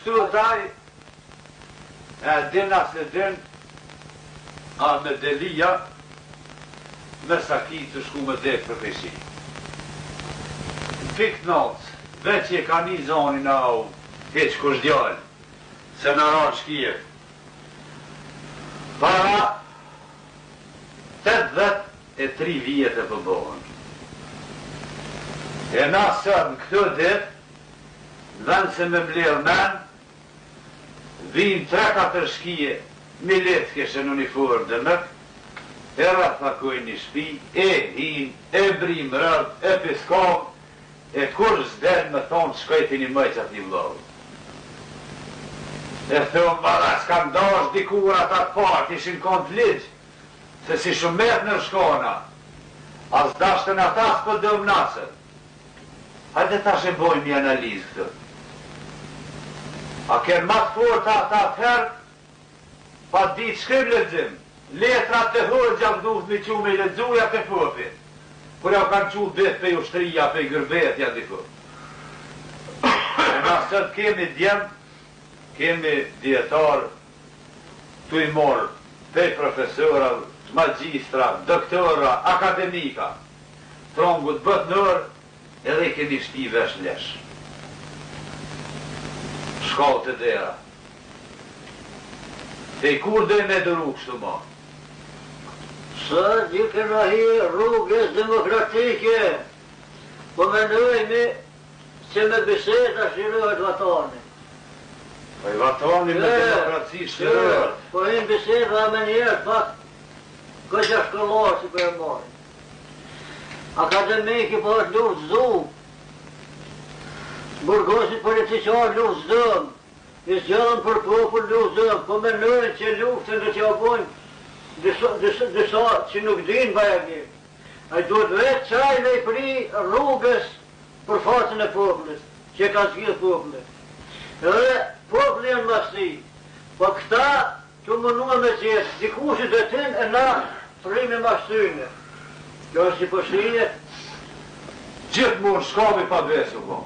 këtu taj, e din as e din, a me Delia, me Saki të shku me dhe për peshi. Pik nëtë, veç e ka një zonin au, heq kush djallë, se në ranë shkije. Para 83 vjetë e përbohën. E na sërë në këtë dit, në vend se me mlerë men, vinë 3-4 shkije, milet kështë në uniformë dhe mëk, e rafakojnë një shpi, e hin, e brim rëd, e piskov, e kur zden me thonë shkojti një mëjqat një vlovë. E thëmë, bada, s'kam dash dikur ata part, ishin kont ligjë, se si shumet në shkona, as dashtën ata s'po dëmë nasër. Hajde ta shë bojnë një analizë këtë. A kërë matë forta ata atëherë, pa ditë shkrim lexim, letrat të hërë gjak duhet me qume i ledzuja të popi, kur ja kanë qu bet pe ushtria, pe gërbetja dikur. E na sot kemi djemë, kemi djetarë, tu i morë, pe profesora, magjistra, doktora, akademika, trongut bët nërë, edhe i keni shti vesh lesh. Shkallë të dera. Te i kur dhe me dëru kështu ma? Së një këna hi rrugës demokratike, po menojmi që me biseda shirojt vatani. Po i vatani me demokraci shirojt. Po i në biseda me njerë, pak, këqa shkollarë si për e marë. Akademiki po është luft zdu, burgosit politiqar luft zdëm, i zgjallën për popull luft zdëm, po menojnë që luftën dhe që apojnë disa që nuk dinë bajagi. A i duhet vetë qaj me i pri rrugës për facën e popullit, që ka zgjidhë popullit. Edhe popullit janë masti, po këta që mënua me qëtë, dikushit dhe tin e na primi mastyne. Kjo është i pështinje. Gjithë mund shkabi pa besu, po.